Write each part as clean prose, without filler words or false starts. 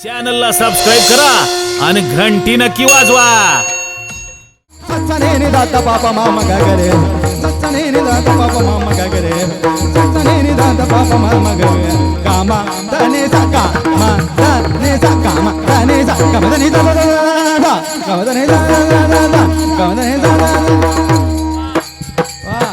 चॅनलला सबस्क्राईब करा आणि घंटी नक्की वाजवा. सच्चने दाता पापा मामा गगरे सच्चने दाता पापा मामा गगरे सच्चने दाता पापा मामा गगरे कामा तने सका मा तने सका मा तने सका मा तने दा दा दा दा तने दा दा दा दा तने दा दा वाह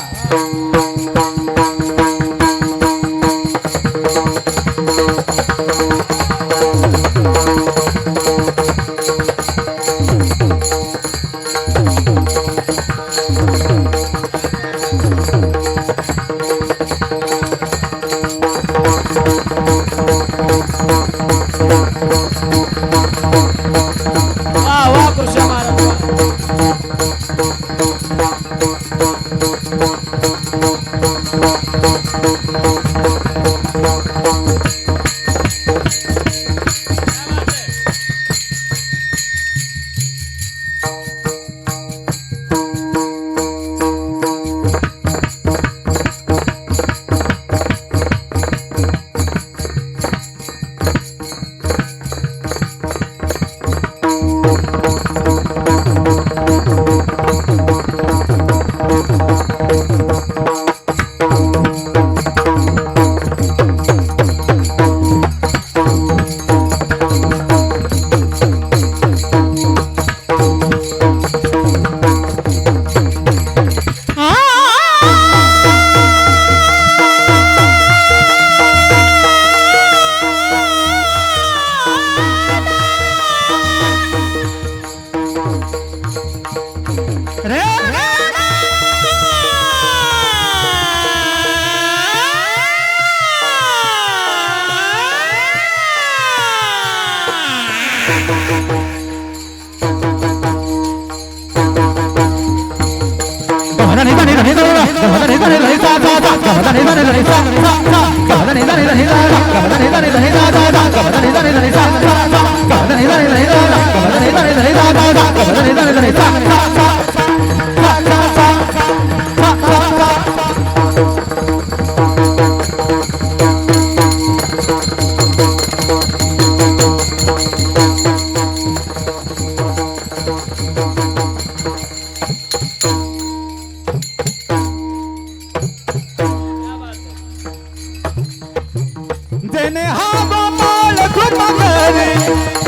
जेने हा गोपाळ कृपा करी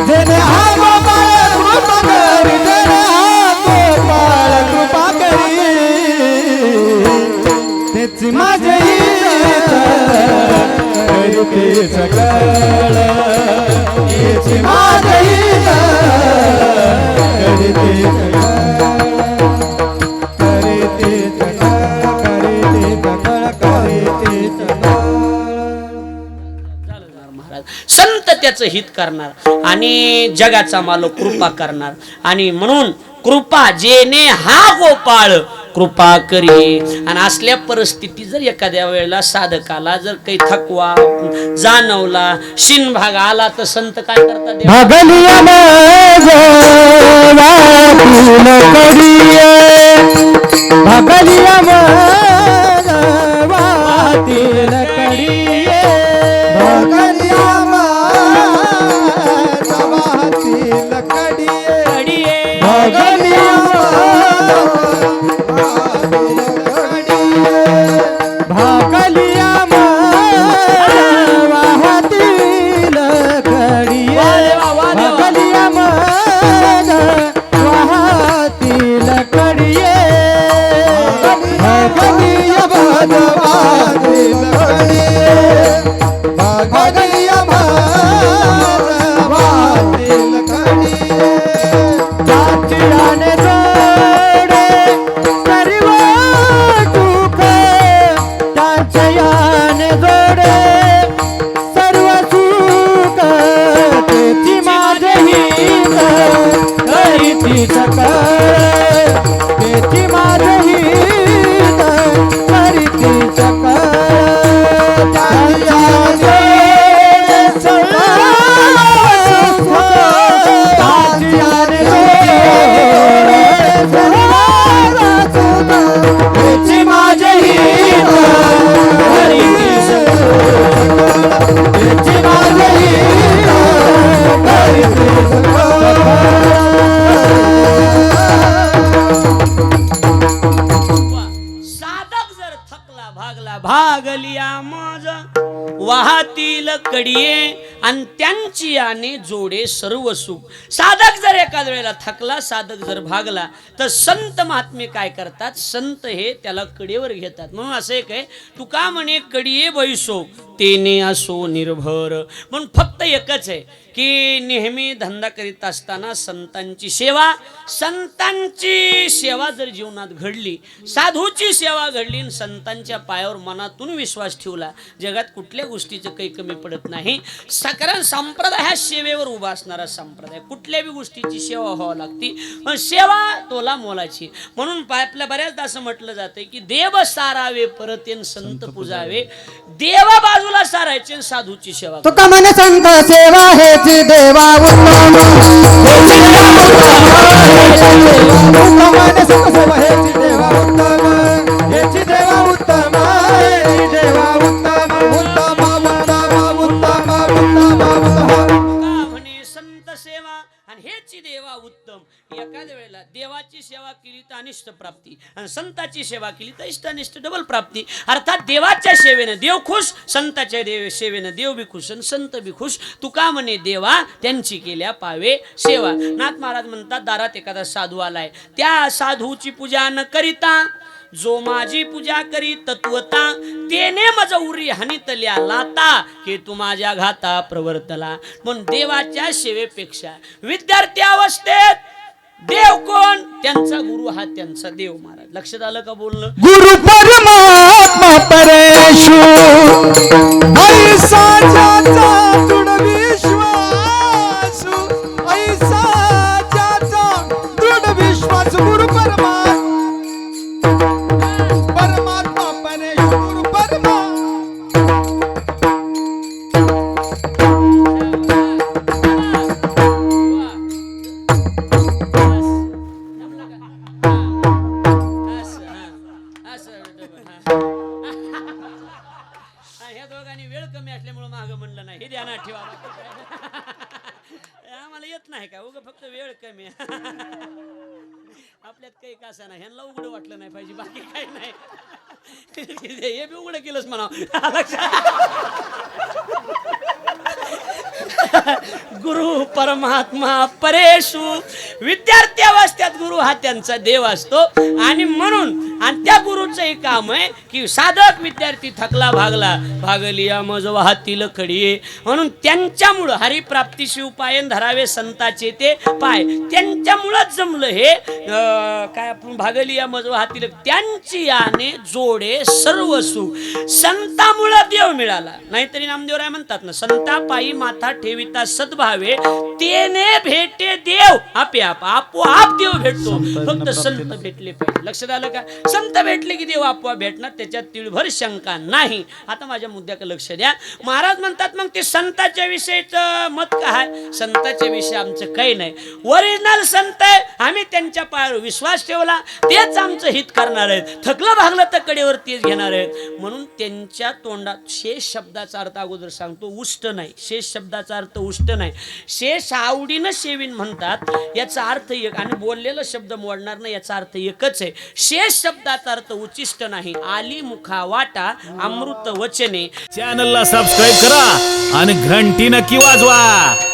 जेने हा गोपाळ कृपा करी जेने हा गोपाळ कृपा करी तेच माझे करते सगळ तेच माझे करते संत त्याचं हित करणार आणि जगाचा मालक कृपा करणार. आणि म्हणून कृपा जेने हा गोपाळ कृपा करी. आणि असल्या परिस्थिती जर एखाद्या वेळेला साधकाला जर काही थकवा जाणवला शिनभाग आला तर संत काय करतात भागलिया कडिये आणि त्यांची याने जोडे सर्व सुख. साधक जर एखाद वेळेला थकला, साधक जर भागला, तर संत महात्मे काय करतात, संत हे त्याला कडेवर घेतात. म्हणून असं एक आहे, तुका म्हणे कडिये बैसो तेने असो निर्भर. म्हणून फक्त एकच आहे की नेहमी धंदा करीत असताना संतांची सेवा जर जीवनात घडली, साधूची सेवा घडली आणि संतांच्या पायावर मनातून विश्वास ठेवला, जगात कुठल्या गोष्टीचं काही कमी पडत नाही. कारण संप्रदाय हा सेवेवर उभा असणारा संप्रदाय, कुठल्याही गोष्टीची सेवा व्हावी लागती, पण सेवा तोला मोलाची. म्हणून आपल्या बऱ्याचदा असं म्हटलं जातं की देव सारावे परतेन संत पूजावे. देवा बाजूला सारायचे आणि साधूची सेवा. तुका मन संत सेवा हेची देवा उत्तम, तुका मन संत सेवा हेची देवा उत्तम, हेची देवा उत्तम, हेची देवा उत्तम, उत्तम उत्तम उत्तम उत्तम. म्हणे संत सेवा आणि हेची देवा उत्तम. एखाद्या वेळेला देवाची सेवा केली तर अनिष्ट प्राप्ती आणि संताची सेवा केली तर इष्ट अनिष्ट डबल प्राप्ती. अर्थात देवाच्या सेवेनं देव खुश, संताच्या सेवेनं देव बी खुश आणि संत बी खुश. तुका म्हणे देवा त्यांची केल्या पावे सेवा. नाथ महाराज म्हणतात, दारात एखादा साधू आलाय, त्या साधूची पूजा न करिता जो माझी पूजा करी तत्वता, तेने मज उरी हानितल्या लाता, हे तू माझ्या घाता प्रवर्तला. म्हणून देवाच्या सेवेपेक्षा विद्यार्थी अवस्थेत देव कोण, त्यांचा गुरु हा त्यांचा देव. महाराज लक्षात आलं का बोलणं? गुरु परमात्मा परेशु ऐसा ज्याचा दृढ विश्वास, ऐसा ज्याचा दृढ विश्वास. गुरु परमात्मा परेशु, गुरु परमात्मा. ह्या दोघांनी वेळ कमी असल्यामुळे मागं म्हणलं नाही, हे ध्यानात ठेवा. आम्हाला येत नाही का उगं, फक्त वेळ कमी. आपल्यात काही कासा नाही, ह्यांना उघडं वाटलं नाही पाहिजे, बाकी काही नाही. हे बी उघडं केलंच म्हणा. गुरु परमात्मा परेशु, विद्यार्थी अवस्थेत गुरु हा त्यांचा देव असतो. आणि म्हणून आणि त्या गुरुचं एक काम आहे की साधक विद्यार्थी थकला भागला, भागलिया मज वाहतील कडिये. म्हणून त्यांच्यामुळं हरिप्राप्तीशी उपायन धरावे संताचे ते पाय. त्यांच्यामुळंच जमलं हे काय आपण भागलिया मज वाहतील, त्यांची याने जोडे सर्व सुख. संतामुळं देव मिळाला. नाहीतरी नामदेवराय म्हणतात ना, संता पायी माथा ठेविता सद्भावे, तेने भेटे देव आपोआप. आपोआप देव भेटतो, फक्त संत भेटले पाहिजे. लक्षात आलं का? संत भेटले की देव आपोआप भेटणार, त्याच्यात तिळभर शंका नाही. आता माझ्या मुद्द्याकडे लक्ष द्या. महाराज म्हणतात, मग ते संताच्या विषयीचं मत काय? संताच्या विषयी आमचं काही नाही. ओरिजिनल संत आहे, आम्ही त्यांच्या पायावर विश्वास ठेवला, तेच आमचं हित करणार आहेत. थकलं भागलं तर कडेवर तेच घेणार आहेत. म्हणून त्यांच्या तोंडात शेष शब्दाचा अर्थ अगोदर सांगतो, उष्ट नाही. शेष शब्दाचा अर्थ उष्ट नाही. शेष आवडीनं सेवीन म्हणतात, याचा अर्थ एक. आणि बोललेला शब्द मोडणार नाही, याचा अर्थ एकच आहे. शेष शब्दाचा अर्थ उचिष्ट नाही. आली मुखा वाटा अमृत वचने. चॅनलला सबस्क्राईब करा आणि घंटी नक्की वाजवा.